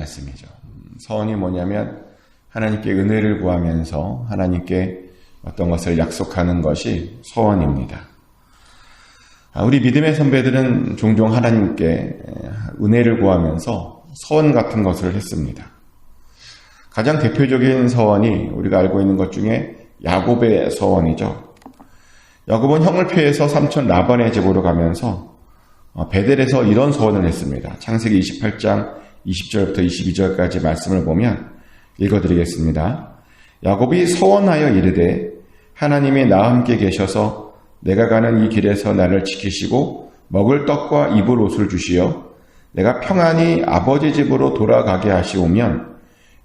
말씀이죠. 서원이 뭐냐면 하나님께 은혜를 구하면서 하나님께 어떤 것을 약속하는 것이 서원입니다. 우리 믿음의 선배들은 종종 하나님께 은혜를 구하면서 서원 같은 것을 했습니다. 가장 대표적인 서원이 우리가 알고 있는 것 중에 야곱의 서원이죠. 야곱은 형을 피해서 삼촌 라반의 집으로 가면서 베델에서 이런 서원을 했습니다. 창세기 28장 20절부터 22절까지 말씀을 보면 읽어드리겠습니다. 야곱이 서원하여 이르되 하나님이 나와 함께 계셔서 내가 가는 이 길에서 나를 지키시고 먹을 떡과 입을 옷을 주시어 내가 평안히 아버지 집으로 돌아가게 하시오면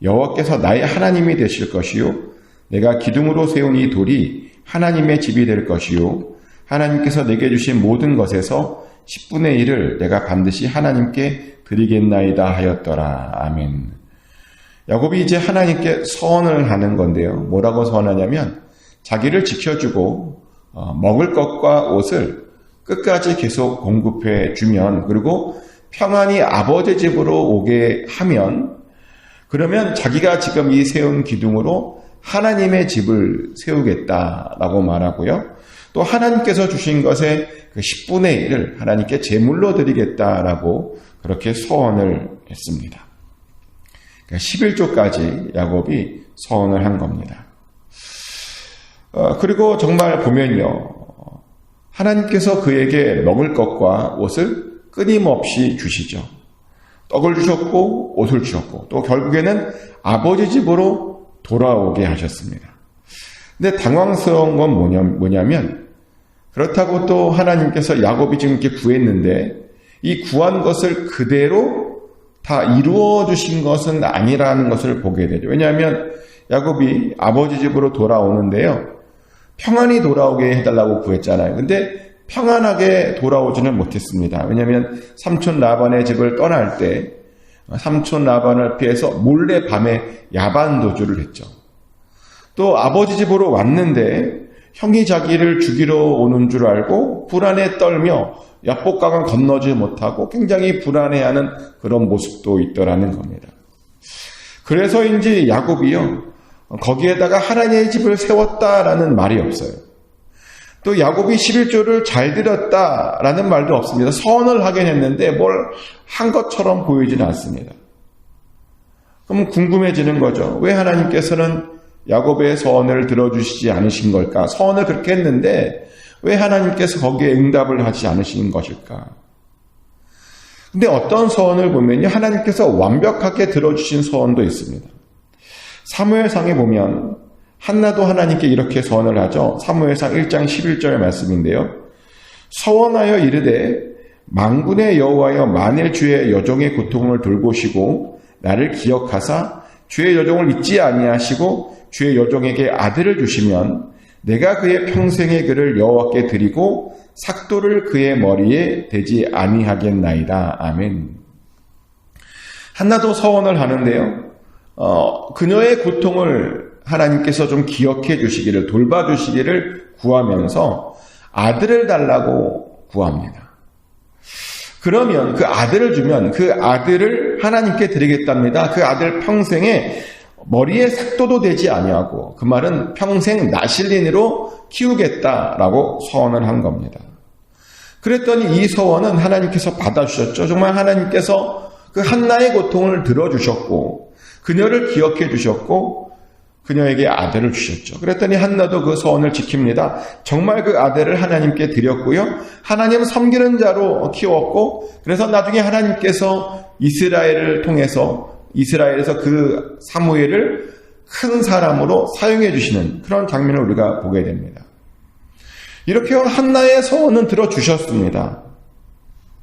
여호와께서 나의 하나님이 되실 것이요 내가 기둥으로 세운 이 돌이 하나님의 집이 될 것이요 하나님께서 내게 주신 모든 것에서 10분의 1을 내가 반드시 하나님께 드리겠나이다 하였더라. 아멘. 야곱이 이제 하나님께 서원을 하는 건데요. 뭐라고 서원하냐면 자기를 지켜주고 먹을 것과 옷을 끝까지 계속 공급해 주면, 그리고 평안히 아버지 집으로 오게 하면, 그러면 자기가 지금 이 세운 기둥으로 하나님의 집을 세우겠다라고 말하고요. 또 하나님께서 주신 것의 그 10분의 1을 하나님께 제물로 드리겠다라고 그렇게 서원을 했습니다. 그러니까 11조까지 야곱이 서원을 한 겁니다. 그리고 정말 보면요, 하나님께서 그에게 먹을 것과 옷을 끊임없이 주시죠. 떡을 주셨고 옷을 주셨고 또 결국에는 아버지 집으로 돌아오게 하셨습니다. 근데 당황스러운 건 뭐냐면 그렇다고 또 하나님께서 야곱이 지금 이렇게 구했는데 이 구한 것을 그대로 다 이루어 주신 것은 아니라는 것을 보게 되죠. 왜냐하면 야곱이 아버지 집으로 돌아오는데요, 평안히 돌아오게 해달라고 구했잖아요. 근데 평안하게 돌아오지는 못했습니다. 왜냐하면 삼촌 라반의 집을 떠날 때 삼촌 라반을 피해서 몰래 밤에 야반 도주를 했죠. 또 아버지 집으로 왔는데 형이 자기를 죽이러 오는 줄 알고 불안에 떨며 야복강을 건너지 못하고 굉장히 불안해하는 그런 모습도 있더라는 겁니다. 그래서인지 야곱이요, 거기에다가 하나님의 집을 세웠다라는 말이 없어요. 또 야곱이 11조를 잘 드렸다라는 말도 없습니다. 서원을 하긴 했는데 뭘 한 것처럼 보이지는 않습니다. 그럼 궁금해지는 거죠. 왜 하나님께서는 야곱의 서원을 들어주시지 않으신 걸까? 서원을 그렇게 했는데 왜 하나님께서 거기에 응답을 하지 않으신 것일까? 근데 어떤 서원을 보면요, 하나님께서 완벽하게 들어주신 서원도 있습니다. 사무엘상에 보면 한나도 하나님께 이렇게 서원을 하죠. 사무엘상 1장 11절 말씀인데요. 서원하여 이르되 만군의 여호와여, 만일 주의 여종의 고통을 돌보시고 나를 기억하사 주의 여종을 잊지 아니하시고 주의 여종에게 아들을 주시면 내가 그의 평생의 그를 여호와께 드리고 삭도를 그의 머리에 대지 아니하겠나이다. 아멘. 한나도 서원을 하는데요, 그녀의 고통을 하나님께서 좀 기억해 주시기를, 돌봐주시기를 구하면서 아들을 달라고 구합니다. 그러면 그 아들을 주면 그 아들을 하나님께 드리겠답니다. 그 아들 평생에 머리에 삭도도 되지 아니하고, 그 말은 평생 나실린으로 키우겠다라고 서원을 한 겁니다. 그랬더니 이 서원은 하나님께서 받아주셨죠. 정말 하나님께서 그 한나의 고통을 들어주셨고 그녀를 기억해 주셨고 그녀에게 아들을 주셨죠. 그랬더니 한나도 그 서원을 지킵니다. 정말 그 아들을 하나님께 드렸고요, 하나님 섬기는 자로 키웠고, 그래서 나중에 하나님께서 이스라엘을 통해서 이스라엘에서 그 사무엘을 큰 사람으로 사용해 주시는 그런 장면을 우리가 보게 됩니다. 이렇게 한나의 서원은 들어주셨습니다.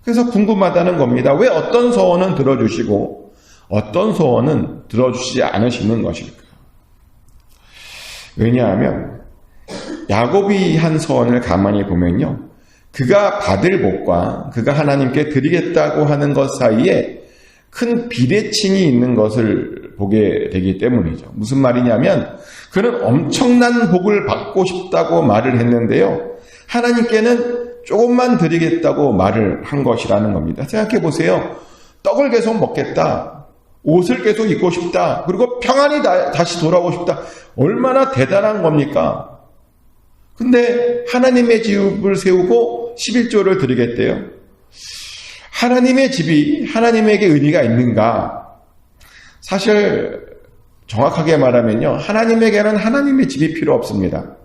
그래서 궁금하다는 겁니다. 왜 어떤 서원은 들어주시고 어떤 서원은 들어주시지 않으시는 것일까? 왜냐하면 야곱이 한 서원을 가만히 보면요, 그가 받을 복과 그가 하나님께 드리겠다고 하는 것 사이에 큰 비대칭이 있는 것을 보게 되기 때문이죠. 무슨 말이냐면 그는 엄청난 복을 받고 싶다고 말을 했는데요, 하나님께는 조금만 드리겠다고 말을 한 것이라는 겁니다. 생각해 보세요. 떡을 계속 먹겠다, 옷을 계속 입고 싶다. 그리고 평안히 다시 돌아오고 싶다. 얼마나 대단한 겁니까? 근데 하나님의 집을 세우고 11조를 드리겠대요. 하나님의 집이 하나님에게 의미가 있는가? 사실 정확하게 말하면요. 하나님에게는 하나님의 집이 필요 없습니다.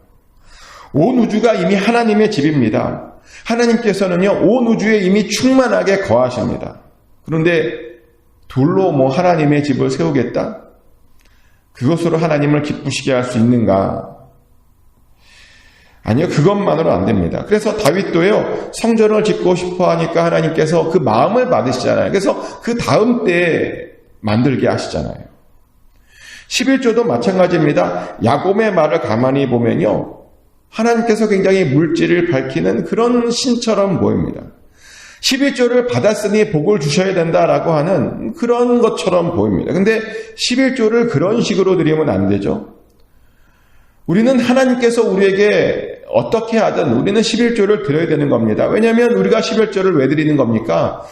온 우주가 이미 하나님의 집입니다. 하나님께서는요, 온 우주에 이미 충만하게 거하십니다. 그런데 둘로 하나님의 집을 세우겠다? 그것으로 하나님을 기쁘시게 할 수 있는가? 아니요, 그것만으로 안 됩니다. 그래서 다윗도요, 성전을 짓고 싶어 하니까 하나님께서 그 마음을 받으시잖아요. 그래서 그 다음 때에 만들게 하시잖아요. 11조도 마찬가지입니다. 야곱의 말을 가만히 보면요, 하나님께서 굉장히 물질을 밝히는 그런 신처럼 보입니다. 11조를 받았으니 복을 주셔야 된다라고 하는 그런 것처럼 보입니다. 근데 11조를 그런 식으로 드리면 안 되죠. 우리는 하나님께서 우리에게 어떻게 하든 우리는 11조를 드려야 되는 겁니다. 왜냐하면 우리가 11조를 왜 드리는 겁니까?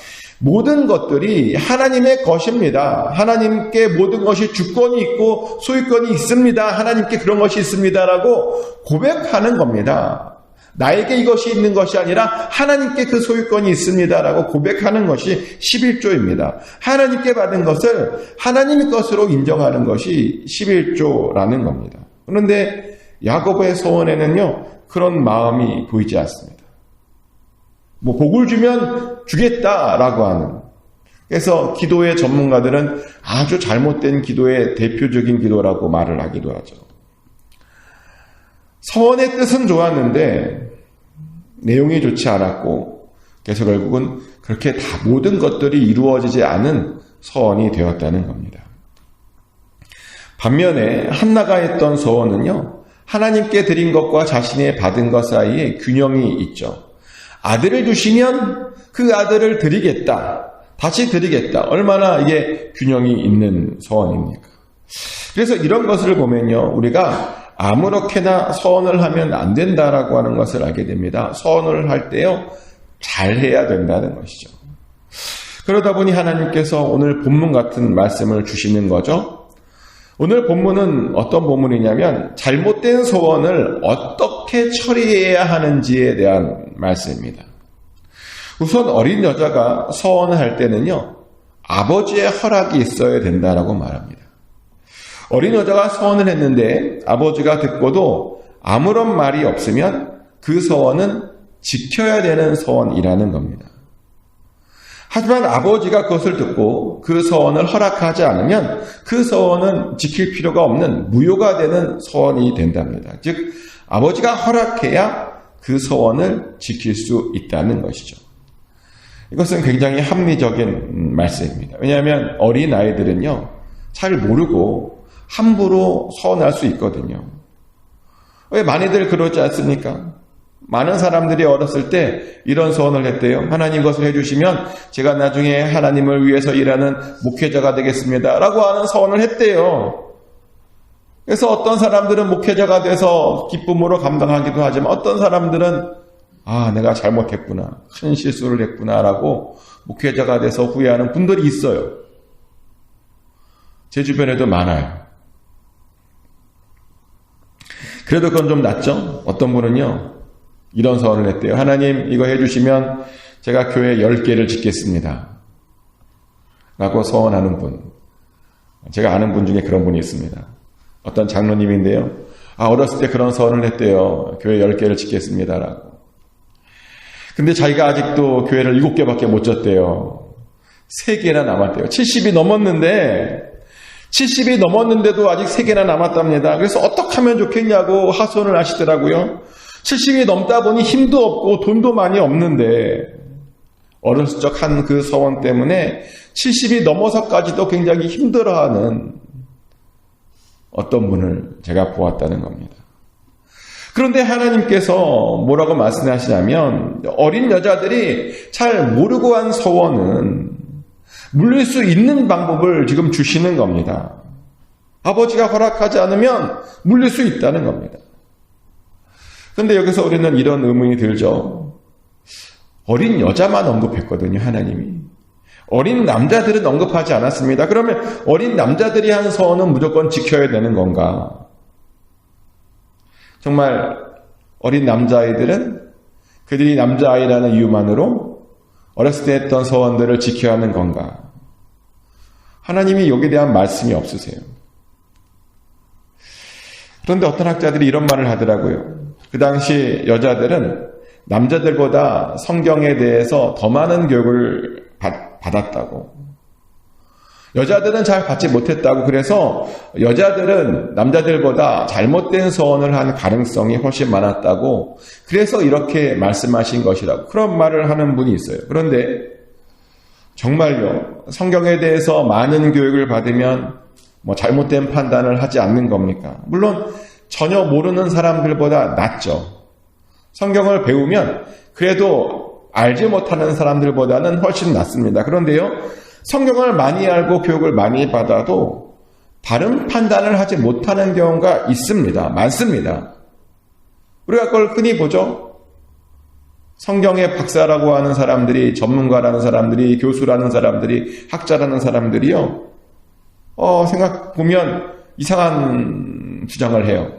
모든 것들이 하나님의 것입니다. 하나님께 모든 것이 주권이 있고 소유권이 있습니다. 하나님께 그런 것이 있습니다라고 고백하는 겁니다. 나에게 이것이 있는 것이 아니라 하나님께 그 소유권이 있습니다라고 고백하는 것이 11조입니다. 하나님께 받은 것을 하나님의 것으로 인정하는 것이 11조라는 겁니다. 그런데 야곱의 소원에는요, 그런 마음이 보이지 않습니다. 복을 주면 주겠다라고 하는. 그래서 기도의 전문가들은 아주 잘못된 기도의 대표적인 기도라고 말을 하기도 하죠. 서원의 뜻은 좋았는데 내용이 좋지 않았고, 그래서 결국은 그렇게 다 모든 것들이 이루어지지 않은 서원이 되었다는 겁니다. 반면에 한나가 했던 서원은요, 하나님께 드린 것과 자신의 받은 것 사이에 균형이 있죠. 아들을 주시면 그 아들을 드리겠다. 다시 드리겠다. 얼마나 이게 균형이 있는 서원입니까? 그래서 이런 것을 보면요, 우리가 아무렇게나 서원을 하면 안 된다라고 하는 것을 알게 됩니다. 서원을 할 때요, 잘해야 된다는 것이죠. 그러다 보니 하나님께서 오늘 본문 같은 말씀을 주시는 거죠. 오늘 본문은 어떤 본문이냐면 잘못된 소원을 어떻게 처리해야 하는지에 대한 말씀입니다. 우선 어린 여자가 서원을 할 때는요, 아버지의 허락이 있어야 된다라고 말합니다. 어린 여자가 서원을 했는데 아버지가 듣고도 아무런 말이 없으면 그 서원은 지켜야 되는 서원이라는 겁니다. 하지만 아버지가 그것을 듣고 그 서원을 허락하지 않으면 그 서원은 지킬 필요가 없는 무효가 되는 서원이 된답니다. 즉 아버지가 허락해야 그 서원을 지킬 수 있다는 것이죠. 이것은 굉장히 합리적인 말씀입니다. 왜냐하면 어린 아이들은요, 잘 모르고 함부로 서원할 수 있거든요. 왜 많이들 그러지 않습니까? 많은 사람들이 어렸을 때 이런 서원을 했대요. 하나님 것을 해주시면 제가 나중에 하나님을 위해서 일하는 목회자가 되겠습니다 라고 하는 서원을 했대요. 그래서 어떤 사람들은 목회자가 돼서 기쁨으로 감당하기도 하지만 어떤 사람들은 내가 잘못했구나, 큰 실수를 했구나 라고 목회자가 돼서 후회하는 분들이 있어요. 제 주변에도 많아요. 그래도 그건 좀 낫죠. 어떤 분은요, 이런 서원을 했대요. 하나님 이거 해주시면 제가 교회 10개를 짓겠습니다 라고 서원하는 분. 제가 아는 분 중에 그런 분이 있습니다. 어떤 장로님인데요, 어렸을 때 그런 서원을 했대요. 교회 10개를 짓겠습니다 라고. 근데 자기가 아직도 교회를 7개밖에 못 졌대요. 3개나 남았대요. 70이 넘었는데도 아직 3개나 남았답니다. 그래서 어떻게 하면 좋겠냐고 하소연을 하시더라고요. 70이 넘다 보니 힘도 없고 돈도 많이 없는데 어렸을 적 한 그 서원 때문에 70이 넘어서까지도 굉장히 힘들어하는 어떤 분을 제가 보았다는 겁니다. 그런데 하나님께서 뭐라고 말씀하시냐면 어린 여자들이 잘 모르고 한 서원은 물릴 수 있는 방법을 지금 주시는 겁니다. 아버지가 허락하지 않으면 물릴 수 있다는 겁니다. 그런데 여기서 우리는 이런 의문이 들죠. 어린 여자만 언급했거든요, 하나님이. 어린 남자들은 언급하지 않았습니다. 그러면 어린 남자들이 한 서원은 무조건 지켜야 되는 건가? 정말 어린 남자아이들은 그들이 남자아이라는 이유만으로 어렸을 때 했던 서원들을 지켜야 하는 건가? 하나님이 여기에 대한 말씀이 없으세요. 그런데 어떤 학자들이 이런 말을 하더라고요. 그 당시 여자들은 남자들보다 성경에 대해서 더 많은 교육을 받았다고. 여자들은 잘 받지 못했다고. 그래서 여자들은 남자들보다 잘못된 서원을 한 가능성이 훨씬 많았다고. 그래서 이렇게 말씀하신 것이라고. 그런 말을 하는 분이 있어요. 그런데 정말요, 성경에 대해서 많은 교육을 받으면 잘못된 판단을 하지 않는 겁니까? 물론 전혀 모르는 사람들보다 낫죠. 성경을 배우면 그래도 알지 못하는 사람들보다는 훨씬 낫습니다. 그런데요, 성경을 많이 알고 교육을 많이 받아도 다른 판단을 하지 못하는 경우가 있습니다. 많습니다. 우리가 그걸 흔히 보죠. 성경의 박사라고 하는 사람들이, 전문가라는 사람들이, 교수라는 사람들이, 학자라는 사람들이요, 생각 보면 이상한 주장을 해요.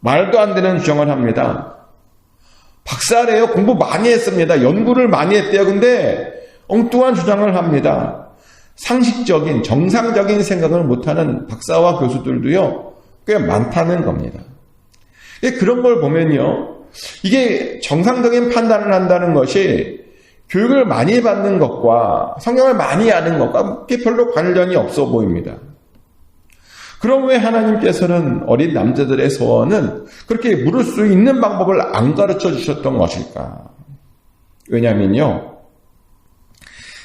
말도 안 되는 주장을 합니다. 박사래요. 공부 많이 했습니다. 연구를 많이 했대요. 근데 엉뚱한 주장을 합니다. 상식적인, 정상적인 생각을 못하는 박사와 교수들도요, 꽤 많다는 겁니다. 그런 걸 보면요, 이게 정상적인 판단을 한다는 것이 교육을 많이 받는 것과 성경을 많이 아는 것과 별로 관련이 없어 보입니다. 그럼 왜 하나님께서는 어린 남자들의 소원은 그렇게 물을 수 있는 방법을 안 가르쳐 주셨던 것일까? 왜냐면요,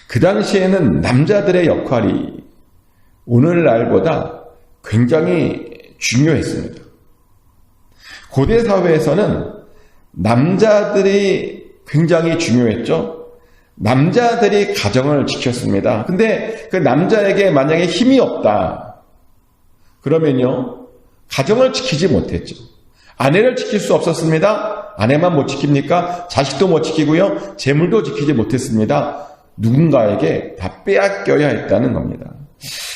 그 당시에는 남자들의 역할이 오늘날보다 굉장히 중요했습니다. 고대 사회에서는 남자들이 굉장히 중요했죠. 남자들이 가정을 지켰습니다. 근데 그 남자에게 만약에 힘이 없다, 그러면요, 가정을 지키지 못했죠. 아내를 지킬 수 없었습니다. 아내만 못 지킵니까? 자식도 못 지키고요, 재물도 지키지 못했습니다. 누군가에게 다 빼앗겨야 했다는 겁니다.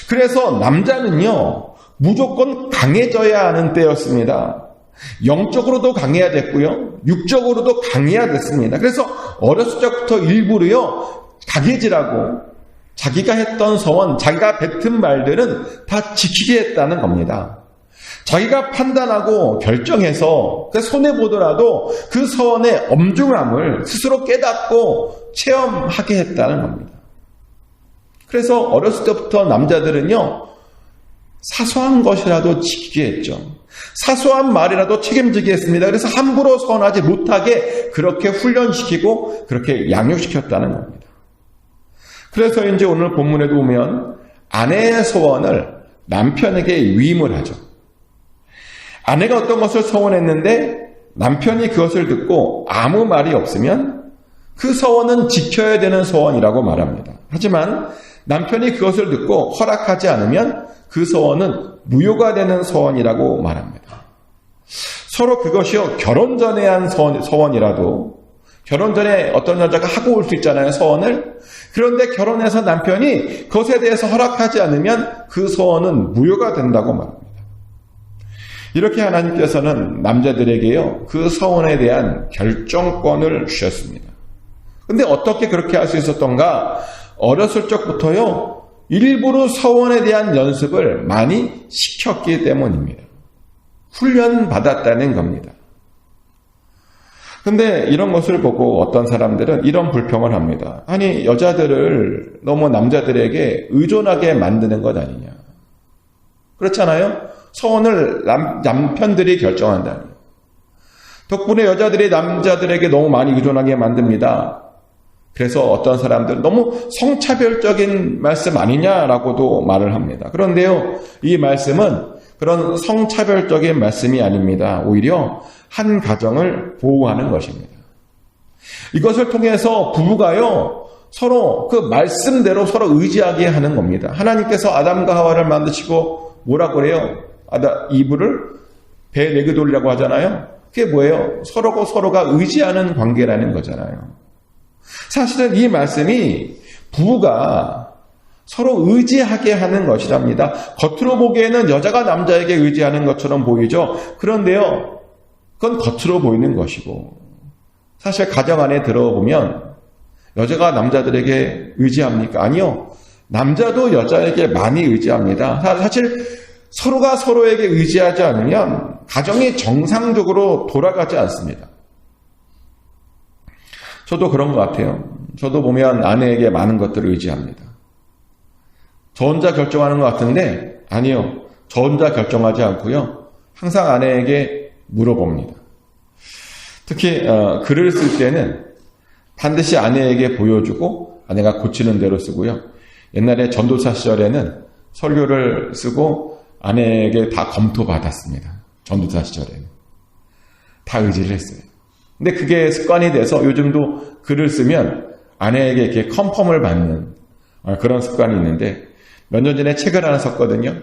그래서 남자는요, 무조건 강해져야 하는 때였습니다. 영적으로도 강해야 됐고요, 육적으로도 강해야 됐습니다. 그래서 어렸을 적부터 일부러요, 강해지라고 자기가 했던 서원, 자기가 뱉은 말들은 다 지키게 했다는 겁니다. 자기가 판단하고 결정해서 손해보더라도 그 서원의 엄중함을 스스로 깨닫고 체험하게 했다는 겁니다. 그래서 어렸을 때부터 남자들은요, 사소한 것이라도 지키게 했죠. 사소한 말이라도 책임지게 했습니다. 그래서 함부로 서원하지 못하게 그렇게 훈련시키고 그렇게 양육시켰다는 겁니다. 그래서 이제 오늘 본문에도 보면 아내의 소원을 남편에게 위임을 하죠. 아내가 어떤 것을 서원했는데 남편이 그것을 듣고 아무 말이 없으면 그 서원은 지켜야 되는 서원이라고 말합니다. 하지만 남편이 그것을 듣고 허락하지 않으면 그 서원은 무효가 되는 서원이라고 말합니다. 서로 그것이요, 결혼 전에 한 서원이라도, 결혼 전에 어떤 여자가 하고 올 수 있잖아요, 서원을. 그런데 결혼해서 남편이 그것에 대해서 허락하지 않으면 그 서원은 무효가 된다고 말합니다. 이렇게 하나님께서는 남자들에게요, 그 서원에 대한 결정권을 주셨습니다. 근데 어떻게 그렇게 할 수 있었던가? 어렸을 적부터요, 일부러 서원에 대한 연습을 많이 시켰기 때문입니다. 훈련받았다는 겁니다. 근데 이런 것을 보고 어떤 사람들은 이런 불평을 합니다. 아니, 여자들을 너무 남자들에게 의존하게 만드는 것 아니냐. 그렇잖아요? 서원을 남편들이 결정한다니. 덕분에 여자들이 남자들에게 너무 많이 의존하게 만듭니다. 그래서 어떤 사람들은 너무 성차별적인 말씀 아니냐라고도 말을 합니다. 그런데요, 이 말씀은 그런 성차별적인 말씀이 아닙니다. 오히려 한 가정을 보호하는 것입니다. 이것을 통해서 부부가요, 서로 그 말씀대로 서로 의지하게 하는 겁니다. 하나님께서 아담과 하와를 만드시고 뭐라고 그래요? 이브를 배 내게 돌리라고 하잖아요. 그게 뭐예요? 서로가 의지하는 관계라는 거잖아요. 사실은 이 말씀이 부부가 서로 의지하게 하는 것이랍니다. 겉으로 보기에는 여자가 남자에게 의지하는 것처럼 보이죠. 그런데요, 그건 겉으로 보이는 것이고 사실 가정 안에 들어보면 여자가 남자들에게 의지합니까? 아니요. 남자도 여자에게 많이 의지합니다. 사실 서로가 서로에게 의지하지 않으면 가정이 정상적으로 돌아가지 않습니다. 저도 그런 것 같아요. 저도 보면 아내에게 많은 것들을 의지합니다. 저 혼자 결정하는 것 같은데 아니요. 저 혼자 결정하지 않고요. 항상 아내에게 물어봅니다. 특히 글을 쓸 때는 반드시 아내에게 보여주고 아내가 고치는 대로 쓰고요. 옛날에 전도사 시절에는 설교를 쓰고 아내에게 다 검토받았습니다. 전도사 시절에는. 다 의지를 했어요. 근데 그게 습관이 돼서 요즘도 글을 쓰면 아내에게 이렇게 컨펌을 받는 그런 습관이 있는데 몇 년 전에 책을 하나 썼거든요.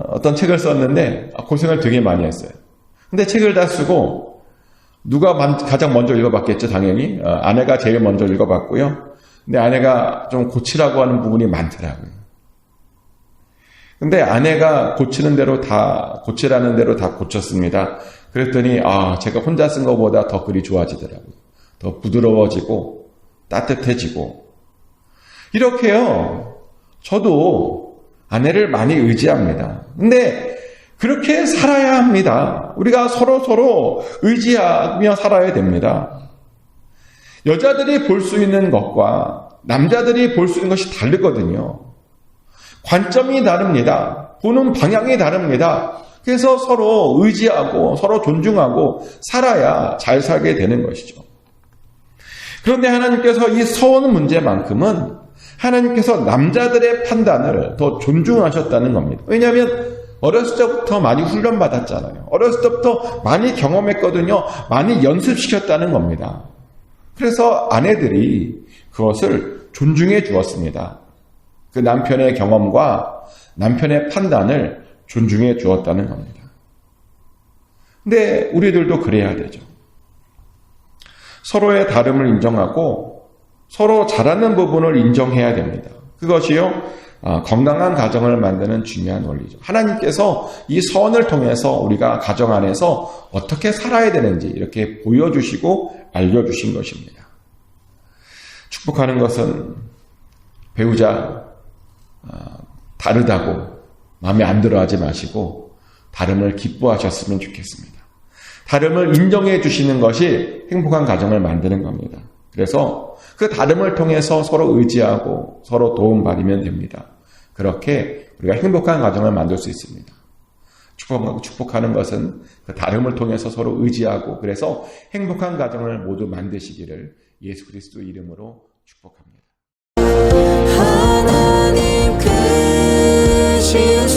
어떤 책을 썼는데 고생을 되게 많이 했어요. 근데 책을 다 쓰고 누가 가장 먼저 읽어봤겠죠, 당연히. 아내가 제일 먼저 읽어봤고요. 근데 아내가 좀 고치라고 하는 부분이 많더라고요. 근데 아내가 고치라는 대로 다 고쳤습니다. 그랬더니, 제가 혼자 쓴 것보다 더 글이 좋아지더라고요. 더 부드러워지고, 따뜻해지고. 이렇게요, 저도 아내를 많이 의지합니다. 근데 그렇게 살아야 합니다. 우리가 서로 의지하며 살아야 됩니다. 여자들이 볼 수 있는 것과 남자들이 볼 수 있는 것이 다르거든요. 관점이 다릅니다. 보는 방향이 다릅니다. 그래서 서로 의지하고 서로 존중하고 살아야 잘 살게 되는 것이죠. 그런데 하나님께서 이 서원 문제만큼은 하나님께서 남자들의 판단을 더 존중하셨다는 겁니다. 왜냐하면 어렸을 때부터 많이 훈련받았잖아요. 어렸을 때부터 많이 경험했거든요. 많이 연습시켰다는 겁니다. 그래서 아내들이 그것을 존중해 주었습니다. 그 남편의 경험과 남편의 판단을 존중해 주었다는 겁니다. 근데 우리들도 그래야 되죠. 서로의 다름을 인정하고 서로 잘하는 부분을 인정해야 됩니다. 그것이요, 건강한 가정을 만드는 중요한 원리죠. 하나님께서 이 서원을 통해서 우리가 가정 안에서 어떻게 살아야 되는지 이렇게 보여주시고 알려주신 것입니다. 축복하는 것은 배우자 다르다고 마음에 안 들어 하지 마시고 다름을 기뻐하셨으면 좋겠습니다. 다름을 인정해 주시는 것이 행복한 가정을 만드는 겁니다. 그래서 그 다름을 통해서 서로 의지하고 서로 도움받으면 됩니다. 그렇게 우리가 행복한 가정을 만들 수 있습니다. 축복하는 것은 그 다름을 통해서 서로 의지하고 그래서 행복한 가정을 모두 만드시기를 예수 그리스도 이름으로 축복합니다. 하나님 크신